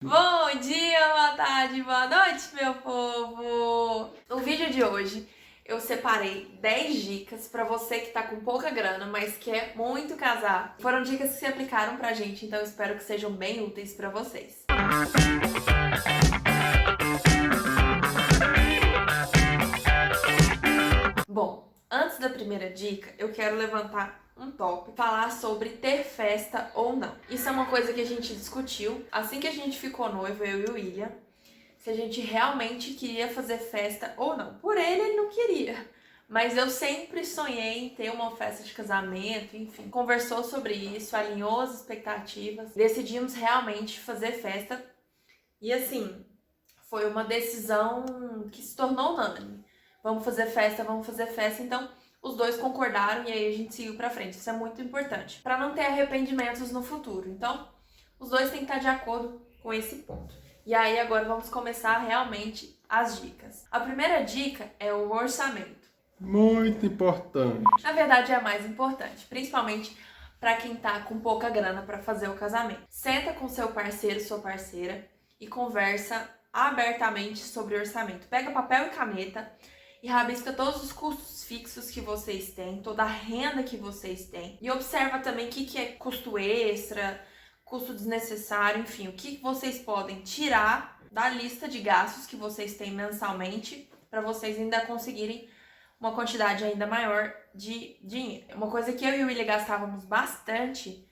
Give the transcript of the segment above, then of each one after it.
Bom dia, boa tarde, boa noite, meu povo! No vídeo de hoje eu separei 10 dicas pra você que tá com pouca grana, mas quer muito casar. Foram dicas que se aplicaram pra gente, então eu espero que sejam bem úteis pra vocês. Bom, antes da primeira dica, eu quero levantar um tópico, falar sobre ter festa ou não. Isso é uma coisa que a gente discutiu assim que a gente ficou noivo, eu e o William, se a gente realmente queria fazer festa ou não. Por ele não queria, mas eu sempre sonhei em ter uma festa de casamento, enfim. Conversou sobre isso, alinhou as expectativas, decidimos realmente fazer festa e assim, foi uma decisão que se tornou unânime. Vamos fazer festa, então os dois concordaram e aí a gente seguiu pra frente. Isso é muito importante, pra não ter arrependimentos no futuro. Então, os dois têm que estar de acordo com esse ponto. E aí agora vamos começar realmente as dicas. A primeira dica é o orçamento. Muito importante. Na verdade é a mais importante, principalmente para quem tá com pouca grana para fazer o casamento. Senta com seu parceiro, sua parceira e conversa abertamente sobre orçamento. Pega papel e caneta e rabisca todos os custos fixos que vocês têm, toda a renda que vocês têm. E observa também o que é custo extra, custo desnecessário, enfim, o que vocês podem tirar da lista de gastos que vocês têm mensalmente para vocês ainda conseguirem uma quantidade ainda maior de dinheiro. Uma coisa que eu e o William gastávamos bastante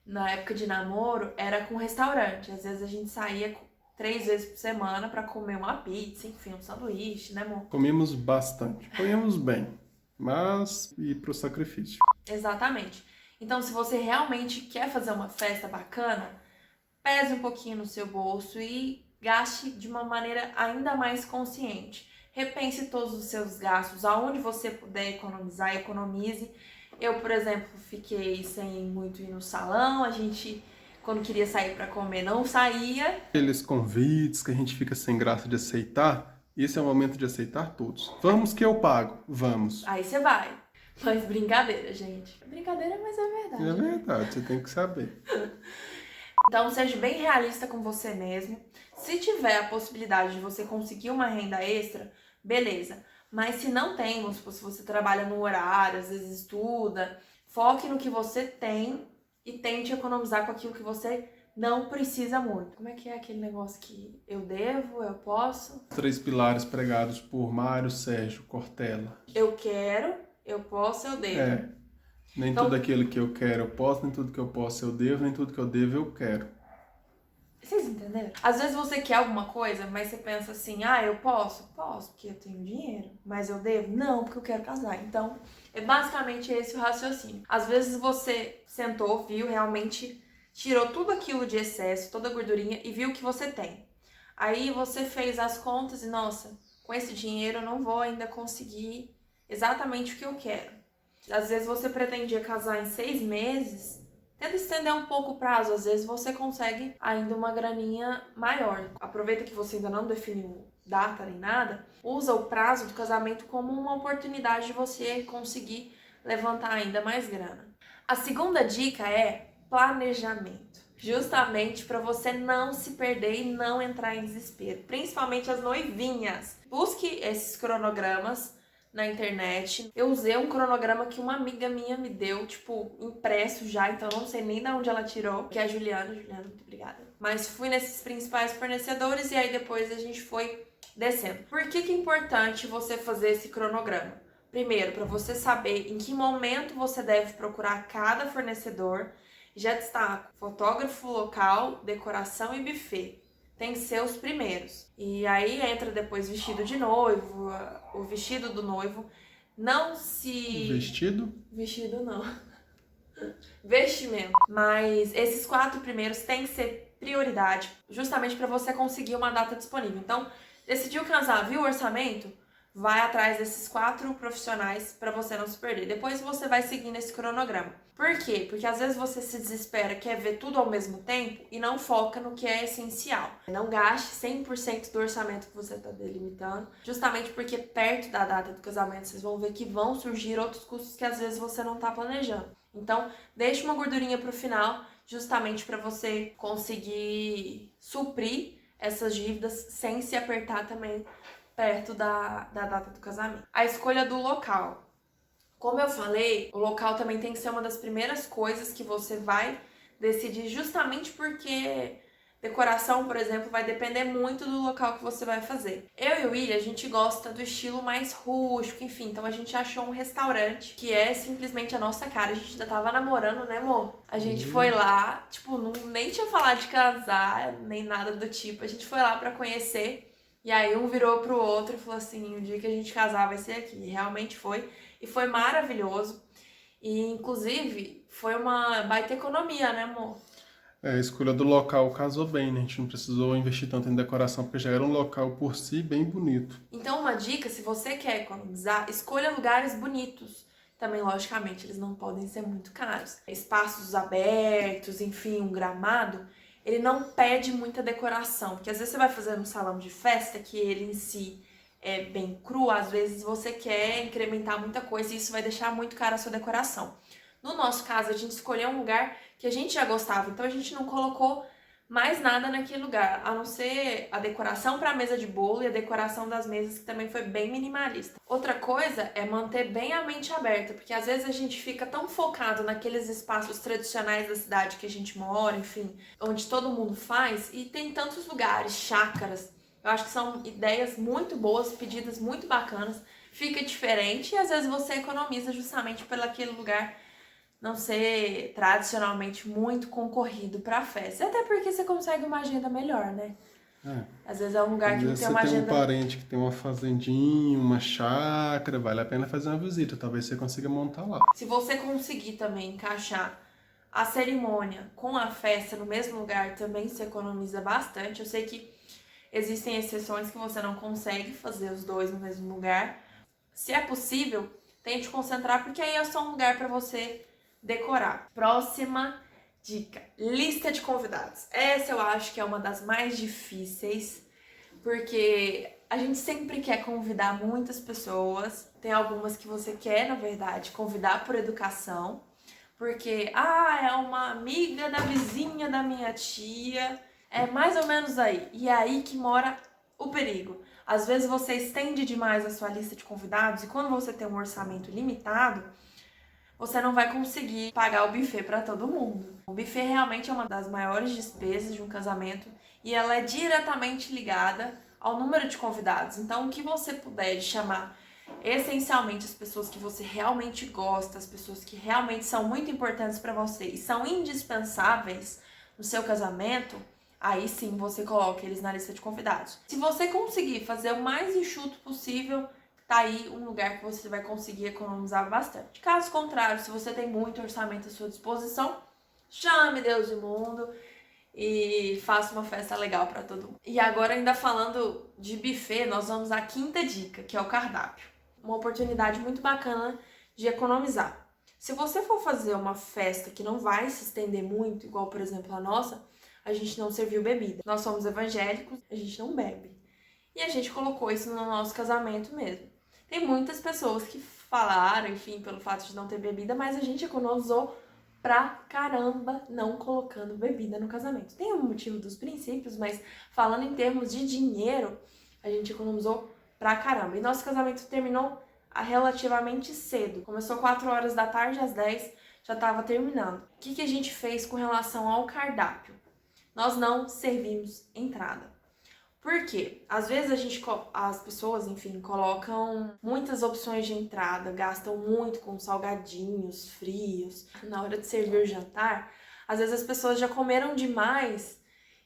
na época de namoro era com restaurante. Às vezes a gente saía 3 vezes por semana para comer uma pizza, enfim, um sanduíche, né, amor? Comemos bastante. Comemos bem, mas ir pro sacrifício. Exatamente. Então, se você realmente quer fazer uma festa bacana, pese um pouquinho no seu bolso e gaste de uma maneira ainda mais consciente. Repense todos os seus gastos, aonde você puder economizar, economize. Eu, por exemplo, fiquei sem muito ir no salão, a gente, quando queria sair para comer, não saía. Aqueles convites que a gente fica sem graça de aceitar, esse é o momento de aceitar todos. Vamos que eu pago, vamos. Aí você vai. Mas brincadeira, gente. Brincadeira, mas é verdade. É verdade, você tem que saber. Então, seja bem realista com você mesmo. Se tiver a possibilidade de você conseguir uma renda extra, beleza. Mas se não tem, vamos supor, se você trabalha no horário, às vezes estuda, foque no que você tem e tente economizar com aquilo que você não precisa muito. Como é que é aquele negócio que eu devo, eu posso? 3 pilares pregados por Mário Sérgio Cortella. Eu quero, eu posso, eu devo. É, nem Então, tudo aquilo que eu quero eu posso, nem tudo que eu posso eu devo, nem tudo que eu devo eu quero. vocês entenderam? Às vezes você quer alguma coisa, mas você pensa assim, ah, eu posso? Posso, porque eu tenho dinheiro. Mas eu devo? Não, porque eu quero casar. Então, é basicamente esse o raciocínio. Às vezes você sentou, viu, realmente tirou tudo aquilo de excesso, toda a gordurinha e viu o que você tem. Aí você fez as contas e, nossa, com esse dinheiro eu não vou ainda conseguir exatamente o que eu quero. Às vezes você pretendia casar em 6 meses, tenta estender um pouco o prazo, às vezes você consegue ainda uma graninha maior. Aproveita que você ainda não definiu data nem nada, usa o prazo do casamento como uma oportunidade de você conseguir levantar ainda mais grana. A segunda dica é planejamento. Justamente para você não se perder e não entrar em desespero, principalmente as noivinhas. Busque esses cronogramas na internet. Eu usei um cronograma que uma amiga minha me deu, tipo, impresso já, então eu não sei nem de onde ela tirou, que é a Juliana. Juliana, muito obrigada. Mas fui nesses principais fornecedores e aí depois a gente foi descendo. Por que é importante você fazer esse cronograma? Primeiro, para você saber em que momento você deve procurar cada fornecedor. Já destaco, fotógrafo local, decoração e buffet. Tem que ser os primeiros. E aí entra depois vestido de noivo, o vestido do noivo. Não se... Vestido? Vestido não. Vestimento. Mas esses 4 primeiros têm que ser prioridade, justamente para você conseguir uma data disponível. Então, decidiu casar, viu o orçamento? Vai atrás desses 4 profissionais para você não se perder. Depois você vai seguindo esse cronograma. Por quê? Porque às vezes você se desespera, quer ver tudo ao mesmo tempo e não foca no que é essencial. Não gaste 100% do orçamento que você está delimitando, justamente porque perto da data do casamento vocês vão ver que vão surgir outros custos que às vezes você não está planejando. Então, deixe uma gordurinha pro final, justamente para você conseguir suprir essas dívidas sem se apertar também perto da data do casamento. A escolha do local. Como eu falei, o local também tem que ser uma das primeiras coisas que você vai decidir, justamente porque decoração, por exemplo, vai depender muito do local que você vai fazer. Eu e o William, a gente gosta do estilo mais rústico, enfim, então a gente achou um restaurante que é simplesmente a nossa cara. A gente ainda tava namorando, né, amor? A gente foi lá, tipo, nem tinha falado de casar, nem nada do tipo. A gente foi lá pra conhecer, e aí um virou pro outro e falou assim, o dia que a gente casar vai ser aqui. E realmente foi, e foi maravilhoso. E, inclusive, foi uma baita economia, né, amor? A escolha do local casou bem, né? A gente não precisou investir tanto em decoração, porque já era um local por si bem bonito. Então, uma dica, se você quer economizar, escolha lugares bonitos. Também, logicamente, eles não podem ser muito caros. Espaços abertos, enfim, um gramado, ele não pede muita decoração. Porque às vezes você vai fazer um salão de festa, que ele em si é bem cru, às vezes você quer incrementar muita coisa e isso vai deixar muito caro a sua decoração. No nosso caso, a gente escolheu um lugar que a gente já gostava, então a gente não colocou mais nada naquele lugar, a não ser a decoração para a mesa de bolo e a decoração das mesas, que também foi bem minimalista. Outra coisa é manter bem a mente aberta, porque às vezes a gente fica tão focado naqueles espaços tradicionais da cidade que a gente mora, enfim, onde todo mundo faz, e tem tantos lugares, chácaras. Eu acho que são ideias muito boas, pedidas muito bacanas, fica diferente e às vezes você economiza justamente pelo aquele lugar não ser tradicionalmente muito concorrido para festa. Até porque você consegue uma agenda melhor, né? É. Às vezes é um lugar Às que vezes tem você uma tem um agenda. parente que tem uma fazendinha, uma chácara, vale a pena fazer uma visita, talvez você consiga montar lá. Se você conseguir também encaixar a cerimônia com a festa no mesmo lugar, também se economiza bastante. Eu sei que existem exceções que você não consegue fazer os dois no mesmo lugar. Se é possível, tente concentrar, porque aí é só um lugar para você decorar. Próxima dica: lista de convidados. Essa eu acho que é uma das mais difíceis, porque a gente sempre quer convidar muitas pessoas. Tem algumas que você quer, na verdade, convidar por educação, porque é uma amiga da vizinha da minha tia, é mais ou menos aí. E é aí que mora o perigo. Às vezes você estende demais a sua lista de convidados e quando você tem um orçamento limitado, você não vai conseguir pagar o buffet para todo mundo. O buffet realmente é uma das maiores despesas de um casamento e ela é diretamente ligada ao número de convidados. Então, o que você puder chamar essencialmente as pessoas que você realmente gosta, as pessoas que realmente são muito importantes para você e são indispensáveis no seu casamento, aí sim você coloca eles na lista de convidados. Se você conseguir fazer o mais enxuto possível, tá aí um lugar que você vai conseguir economizar bastante. Caso contrário, se você tem muito orçamento à sua disposição, chame Deus do mundo e faça uma festa legal para todo mundo. E agora, ainda falando de buffet, nós vamos à quinta dica, que é o cardápio. Uma oportunidade muito bacana de economizar. Se você for fazer uma festa que não vai se estender muito, igual por exemplo a nossa, a gente não serviu bebida. Nós somos evangélicos, a gente não bebe. E a gente colocou isso no nosso casamento mesmo. Tem muitas pessoas que falaram, enfim, pelo fato de não ter bebida, mas a gente economizou pra caramba não colocando bebida no casamento. Tem um motivo dos princípios, mas falando em termos de dinheiro, a gente economizou pra caramba. E nosso casamento terminou relativamente cedo. Começou 4 horas da tarde, às 10 já estava terminando. O que a gente fez com relação ao cardápio? Nós não servimos entrada. Por quê? Às vezes as pessoas, enfim, colocam muitas opções de entrada, gastam muito com salgadinhos, frios. Na hora de servir o jantar, às vezes as pessoas já comeram demais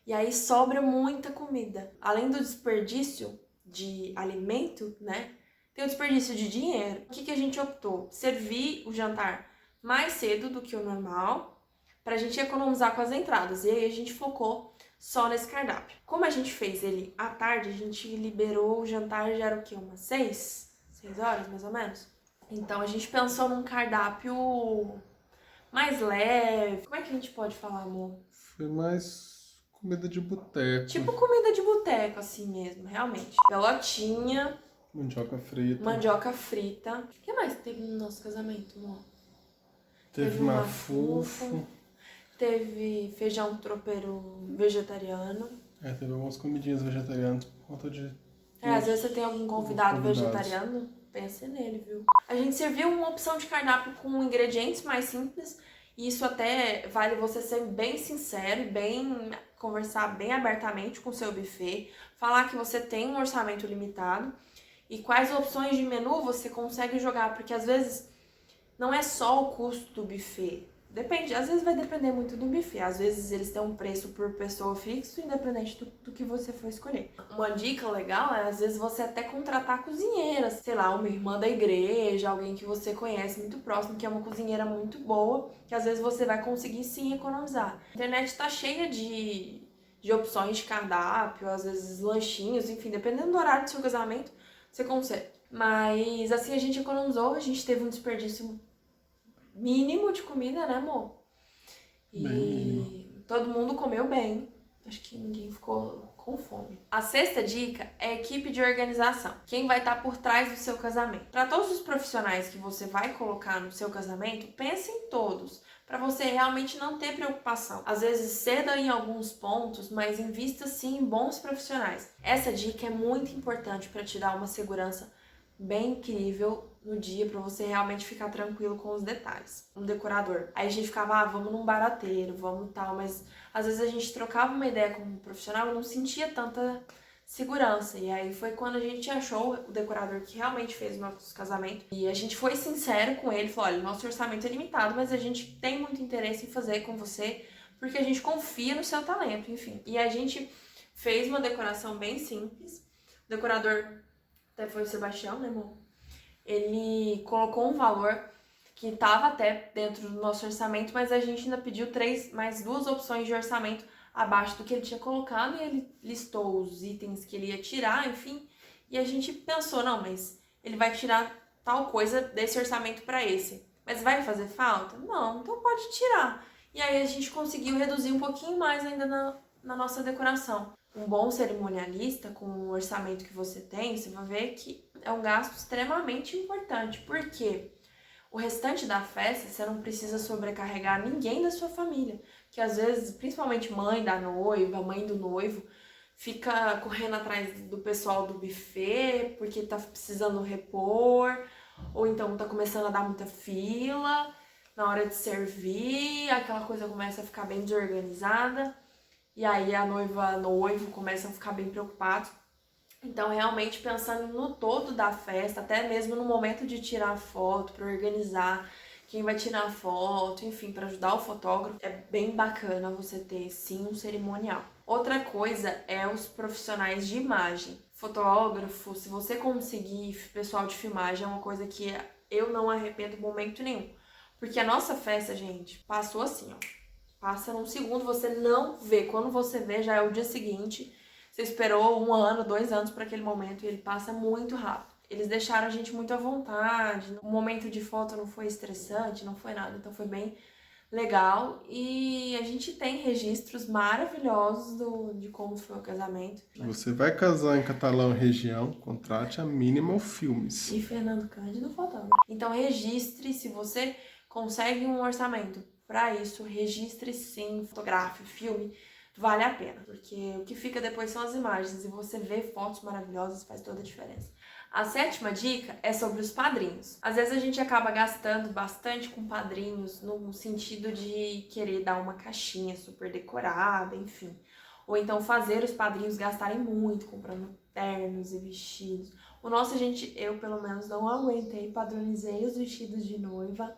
e aí sobra muita comida. Além do desperdício de alimento, né? Tem o desperdício de dinheiro. O que a gente optou? Servir o jantar mais cedo do que o normal, pra gente economizar com as entradas. E aí a gente focou só nesse cardápio. Como a gente fez ele à tarde, a gente liberou o jantar, já era o quê? Umas 6 horas, mais ou menos? Então a gente pensou num cardápio mais leve. Como é que a gente pode falar, amor? Foi mais comida de boteco. Tipo comida de boteco, assim mesmo, realmente. Pelotinha. Mandioca frita. Mandioca frita. O que mais teve no nosso casamento, amor? Teve mafufo. Teve feijão tropeiro vegetariano. Teve algumas comidinhas vegetarianas por conta de... Às vezes você tem algum convidado vegetariano, pense nele, viu? A gente serviu uma opção de cardápio com ingredientes mais simples. E isso até vale você ser bem sincero e conversar bem abertamente com o seu buffet. Falar que você tem um orçamento limitado. E quais opções de menu você consegue jogar. Porque às vezes não é só o custo do buffet. Depende, às vezes vai depender muito do buffet. Às vezes eles têm um preço por pessoa fixo, independente do que você for escolher. Uma dica legal é, às vezes, você até contratar cozinheiras. Sei lá, uma irmã da igreja, alguém que você conhece muito próximo, que é uma cozinheira muito boa, que às vezes você vai conseguir sim economizar. A internet tá cheia de opções de cardápio, às vezes lanchinhos, enfim, dependendo do horário do seu casamento, você consegue. Mas assim a gente economizou, a gente teve um desperdício mínimo de comida, né, amor? E todo mundo comeu bem. Acho que ninguém ficou com fome. A sexta dica é a equipe de organização. Quem vai estar por trás do seu casamento. Para todos os profissionais que você vai colocar no seu casamento, pense em todos, para você realmente não ter preocupação. Às vezes ceda em alguns pontos, mas invista sim em bons profissionais. Essa dica é muito importante para te dar uma segurança bem incrível no dia, pra você realmente ficar tranquilo com os detalhes. Um decorador. Aí a gente ficava, vamos num barateiro, vamos tal, mas às vezes a gente trocava uma ideia com um profissional e não sentia tanta segurança. E aí foi quando a gente achou o decorador que realmente fez o nosso casamento. E a gente foi sincero com ele, falou, olha, nosso orçamento é limitado, mas a gente tem muito interesse em fazer com você, porque a gente confia no seu talento, enfim. E a gente fez uma decoração bem simples. O decorador até foi o Sebastião, né, amor? Ele colocou um valor que estava até dentro do nosso orçamento, mas a gente ainda pediu mais duas opções de orçamento abaixo do que ele tinha colocado, e ele listou os itens que ele ia tirar, enfim, e a gente pensou, não, mas ele vai tirar tal coisa desse orçamento para esse, mas vai fazer falta? Não, então pode tirar. E aí a gente conseguiu reduzir um pouquinho mais ainda na nossa decoração. Um bom cerimonialista, com o orçamento que você tem, você vai ver que é um gasto extremamente importante. Por quê? O restante da festa, você não precisa sobrecarregar ninguém da sua família. Que às vezes, principalmente mãe da noiva, mãe do noivo, fica correndo atrás do pessoal do buffet, porque tá precisando repor, ou então tá começando a dar muita fila na hora de servir, aquela coisa começa a ficar bem desorganizada. E aí a noivo começam a ficar bem preocupados. Então, realmente pensando no todo da festa, até mesmo no momento de tirar foto, para organizar quem vai tirar foto, enfim, para ajudar o fotógrafo, é bem bacana você ter sim um cerimonial. Outra coisa é os profissionais de imagem. Fotógrafo, se você conseguir pessoal de filmagem, é uma coisa que eu não arrependo em momento nenhum. Porque a nossa festa, gente, passou assim, ó. Passa num segundo, você não vê. Quando você vê, já é o dia seguinte. Você esperou 1 ano, 2 anos para aquele momento e ele passa muito rápido. Eles deixaram a gente muito à vontade. O momento de foto não foi estressante, não foi nada. Então foi bem legal. E a gente tem registros maravilhosos de como foi o casamento. Você vai casar em Catalão região, contrate a Minimal Filmes. E Fernando Cândido, fotógrafo. Então registre, se você consegue um orçamento para isso, registre sim, fotografe, filme, vale a pena, porque o que fica depois são as imagens e você vê fotos maravilhosas, faz toda a diferença. A sétima dica é sobre os padrinhos. Às vezes a gente acaba gastando bastante com padrinhos no sentido de querer dar uma caixinha super decorada, enfim. Ou então fazer os padrinhos gastarem muito, comprando ternos e vestidos. O nosso, eu pelo menos não aguentei, padronizei os vestidos de noiva.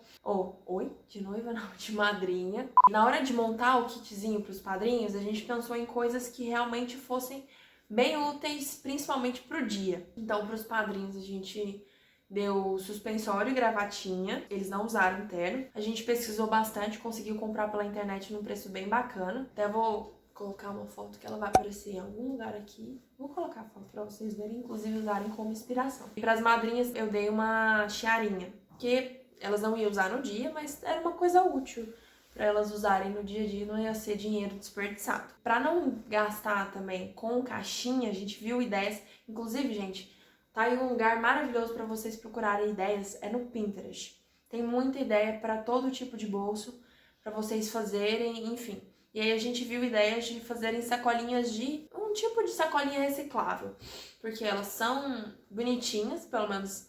De noiva não, de madrinha. Na hora de montar o kitzinho para os padrinhos, a gente pensou em coisas que realmente fossem bem úteis, principalmente pro dia. Então, para os padrinhos, a gente deu suspensório e gravatinha. Eles não usaram terno. A gente pesquisou bastante, conseguiu comprar pela internet num preço bem bacana. Até vou colocar uma foto que ela vai aparecer em algum lugar aqui. Vou colocar a foto para vocês verem, inclusive usarem como inspiração. E para as madrinhas eu dei uma tiarinha, que elas não iam usar no dia, mas era uma coisa útil para elas usarem no dia a dia, não ia ser dinheiro desperdiçado. Para não gastar também com caixinha, a gente viu ideias, inclusive, gente, tá aí um lugar maravilhoso para vocês procurarem ideias, é no Pinterest. Tem muita ideia para todo tipo de bolso, para vocês fazerem, enfim. E aí a gente viu ideias de fazerem sacolinhas de um tipo de sacolinha reciclável, porque elas são bonitinhas, pelo menos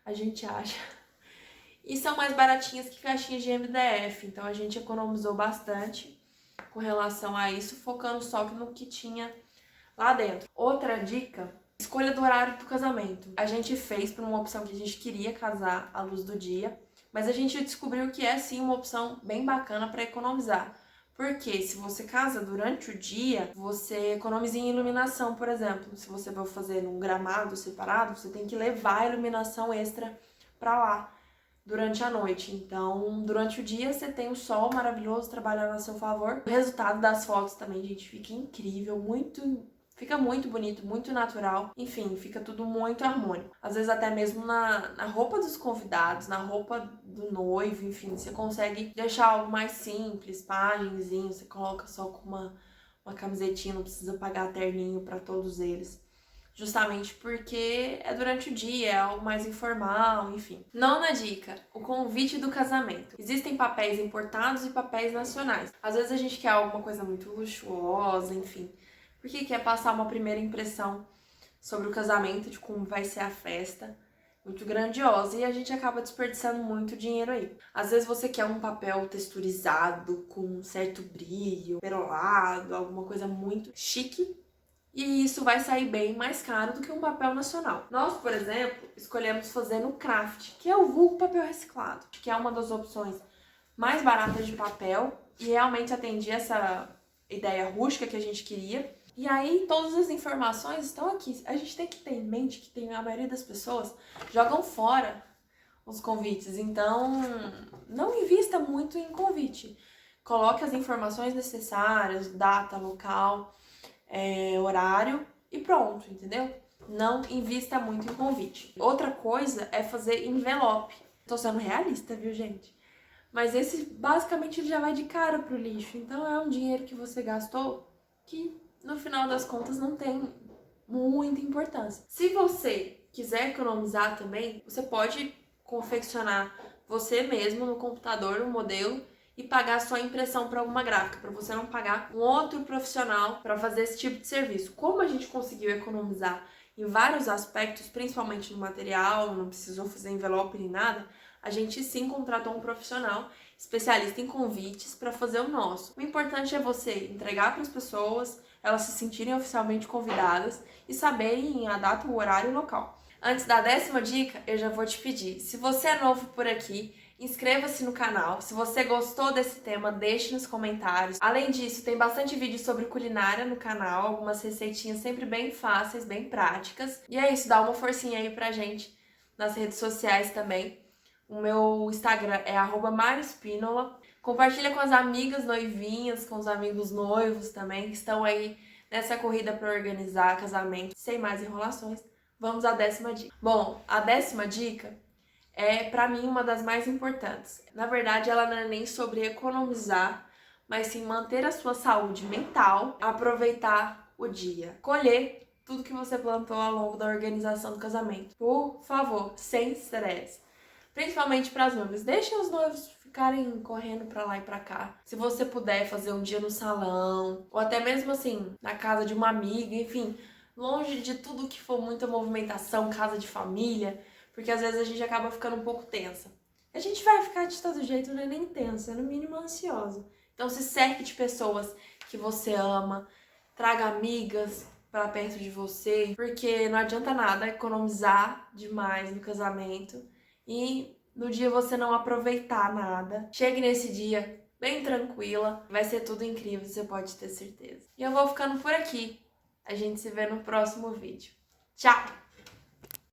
a gente acha, e são mais baratinhas que caixinhas de MDF, então a gente economizou bastante com relação a isso, focando só no que tinha lá dentro. Outra dica, escolha do horário do casamento. A gente fez por uma opção que a gente queria casar à luz do dia, mas a gente descobriu que é sim uma opção bem bacana para economizar. Porque se você casa durante o dia, você economiza em iluminação, por exemplo. Se você vai fazer num gramado separado, você tem que levar a iluminação extra para lá durante a noite. Então, durante o dia você tem o sol maravilhoso trabalhando a seu favor. O resultado das fotos também, gente, fica incrível, fica muito bonito, muito natural. Enfim, fica tudo muito harmônico. Às vezes até mesmo na roupa dos convidados, na roupa do noivo, enfim, você consegue deixar algo mais simples, pagenzinho, você coloca só com uma camisetinha, não precisa pagar terninho para todos eles. Justamente porque é durante o dia, é algo mais informal, enfim. Nona dica, o convite do casamento. Existem papéis importados e papéis nacionais. Às vezes a gente quer alguma coisa muito luxuosa, enfim, porque quer passar uma primeira impressão sobre o casamento, de como vai ser a festa, muito grandiosa, e a gente acaba desperdiçando muito dinheiro aí. Às vezes você quer um papel texturizado, com um certo brilho, perolado, alguma coisa muito chique, e isso vai sair bem mais caro do que um papel nacional. Nós, por exemplo, escolhemos fazer no craft, que é o vulgo papel reciclado, que é uma das opções mais baratas de papel e realmente atendia essa ideia rústica que a gente queria. E aí todas as informações estão aqui. A gente tem que ter em mente que a maioria das pessoas jogam fora os convites, então não invista muito em convite. Coloque as informações necessárias, data, local, horário e pronto, entendeu? Não invista muito em convite. Outra coisa é fazer envelope. Tô sendo realista, viu, gente? Mas esse, basicamente, ele já vai de cara pro lixo. Então, é um dinheiro que você gastou que, no final das contas, não tem muita importância. Se você quiser economizar também, você pode confeccionar você mesmo no computador um modelo e pagar só a impressão para alguma gráfica, para você não pagar um outro profissional para fazer esse tipo de serviço. Como a gente conseguiu economizar em vários aspectos, principalmente no material, não precisou fazer envelope nem nada, a gente sim contratou um profissional especialista em convites para fazer o nosso. O importante é você entregar para as pessoas, elas se sentirem oficialmente convidadas e saberem a data, o horário e o local. Antes da 10ª dica, eu já vou te pedir, se você é novo por aqui, inscreva-se no canal. Se você gostou desse tema, deixe nos comentários. Além disso, tem bastante vídeo sobre culinária no canal, algumas receitinhas sempre bem fáceis, bem práticas. E é isso, dá uma forcinha aí pra gente nas redes sociais também. O meu Instagram é @marispinola. Compartilha com as amigas noivinhas, com os amigos noivos também, que estão aí nessa corrida para organizar casamento. Sem mais enrolações, vamos à 10ª dica. Bom, a 10ª dica é, pra mim, uma das mais importantes. Na verdade, ela não é nem sobre economizar, mas sim manter a sua saúde mental, aproveitar o dia, colher tudo que você plantou ao longo da organização do casamento. Por favor, sem estresse. Principalmente para as noivas. Deixem os noivos ficarem correndo para lá e para cá. Se você puder fazer um dia no salão, ou até mesmo assim, na casa de uma amiga, enfim, longe de tudo que for muita movimentação, casa de família, porque às vezes a gente acaba ficando um pouco tensa. A gente vai ficar de todo jeito, não é nem tensa, é no mínimo ansiosa. Então se cerque de pessoas que você ama, traga amigas para perto de você, porque não adianta nada economizar demais no casamento e no dia você não aproveitar nada. Chegue nesse dia bem tranquila, vai ser tudo incrível, você pode ter certeza. E eu vou ficando por aqui. A gente se vê no próximo vídeo. Tchau!